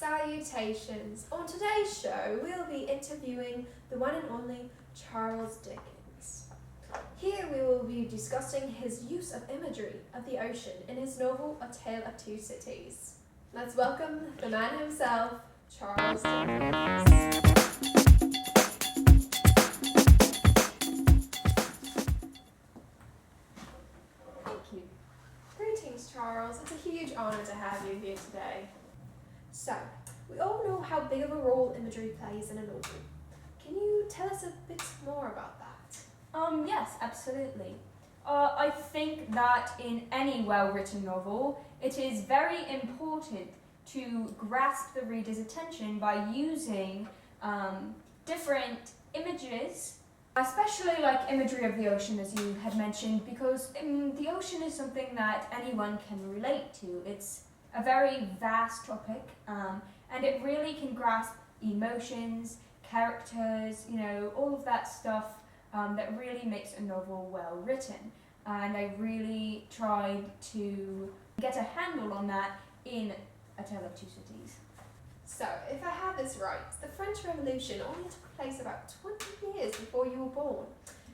Salutations! On today's show, we'll be interviewing the one and only Charles Dickens. Here we will be discussing his use of imagery of the ocean in his novel A Tale of Two Cities. Let's welcome the man himself, Charles Dickens. Thank you. Greetings, Charles. It's a huge honour to have you here today. So, we all know how big of a role imagery plays in a novel. Can you tell us a bit more about that? Yes, absolutely. I think that in any well-written novel, it is very important to grasp the reader's attention by using different images, especially like imagery of the ocean, as you had mentioned, because the ocean is something that anyone can relate to. It's a very vast topic, and it really can grasp emotions, characters, all of that stuff that really makes a novel well written. And I really tried to get a handle on that in A Tale of Two Cities. So, if I have this right, the French Revolution only took place about 20 years before you were born.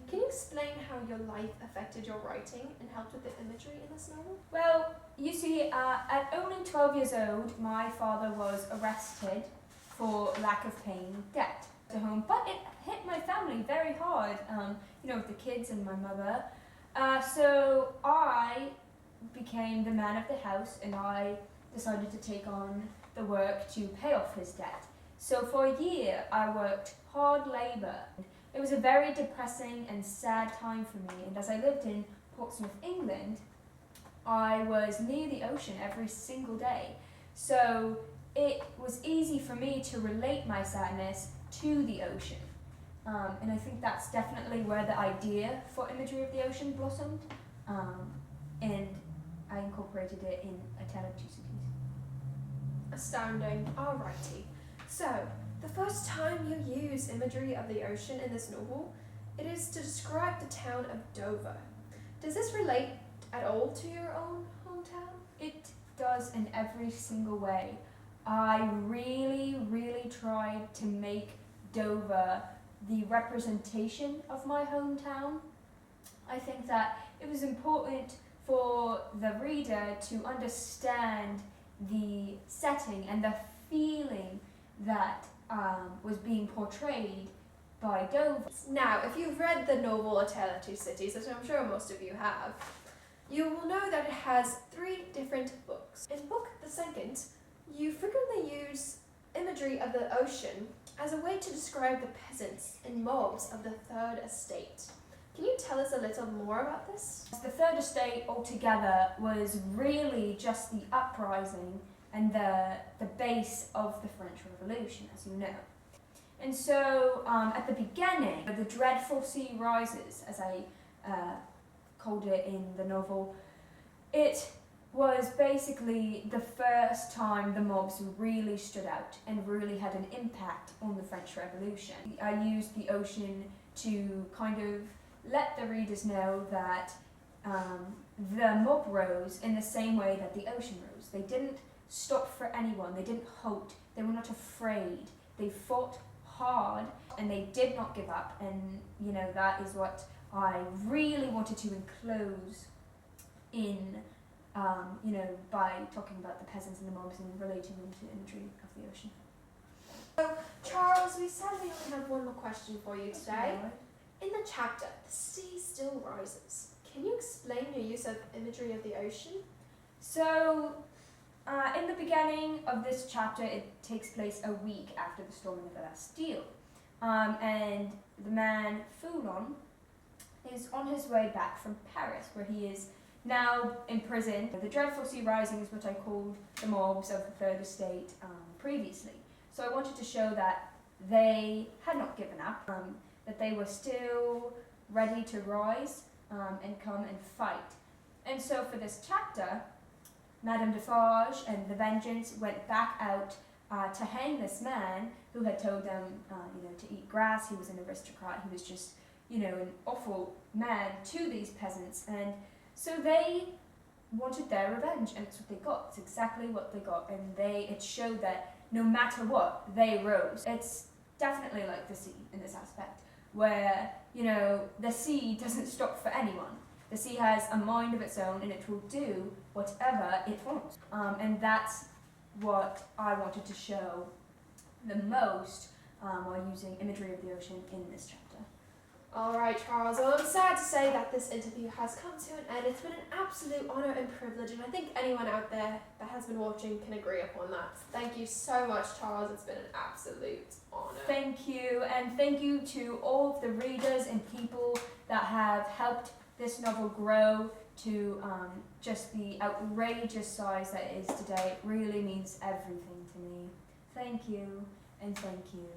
Can you explain how your life affected your writing and helped with the imagery in this novel? Well, you see, at only 12 years old, my father was arrested for lack of paying debt to home, but it hit my family very hard, with the kids and my mother. So I became the man of the house, and I decided to take on the work to pay off his debt. So for a year, I worked hard labor. It was a very depressing and sad time for me, and as I lived in Portsmouth, England, I was near the ocean every single day. So it was easy for me to relate my sadness to the ocean. And I think that's definitely where the idea for imagery of the ocean blossomed, and I incorporated it in A Tale of Two Cities. Astounding. Alrighty. So, the first time you use imagery of the ocean in this novel, it is to describe the town of Dover. Does this relate at all to your own hometown? It does in every single way. I really tried to make Dover the representation of my hometown. I think that it was important for the reader to understand the setting and the feeling that was being portrayed by Dover. Now, if you've read the novel A Tale of Two Cities, as I'm sure most of you have, you will know that it has 3 different books. In book the second, you frequently use imagery of the ocean as a way to describe the peasants and mobs of the Third Estate. Can you tell us a little more about this? The Third Estate altogether was really just the uprising and the base of the French Revolution, as you know. And so at the beginning, the dreadful sea rises, as I called it in the novel, it was basically the first time the mobs really stood out and really had an impact on the French Revolution. I used the ocean to kind of let the readers know that the mob rose in the same way that the ocean rose. They didn't stop for anyone, they didn't halt, they were not afraid, they fought hard and they did not give up, and that is what I really wanted to enclose in by talking about the peasants and the mobs and relating them to imagery of the ocean. So, Charles, we sadly only have one more question for you today. In the chapter, The Sea Still Rises, can you explain your use of imagery of the ocean? So, in the beginning of this chapter, it takes place a week after the storming of the Bastille. And the man, Foulon, is on his way back from Paris, where he is now in prison. The dreadful sea rising is what I called the mobs of the Third Estate previously. So I wanted to show that they had not given up, that they were still ready to rise and come and fight. And so for this chapter, Madame Defarge and the Vengeance went back out to hang this man who had told them, to eat grass. He was an aristocrat. He was just, an awful man to these peasants. And so they wanted their revenge, and it's what they got. It's exactly what they got. And it showed that no matter what, they rose. It's definitely like the sea in this aspect, where, you know, the sea doesn't stop for anyone. The sea has a mind of its own, and it will do whatever it wants. And that's what I wanted to show the most while using imagery of the ocean in this chapter. Alright, Charles, well, I'm sad to say that this interview has come to an end. It's been an absolute honour and privilege, and I think anyone out there that has been watching can agree upon that. Thank you so much, Charles. It's been an absolute honour. Thank you, and thank you to all of the readers and people that have helped this novel grow to just the outrageous size that it is today. It really means everything to me. Thank you, and thank you.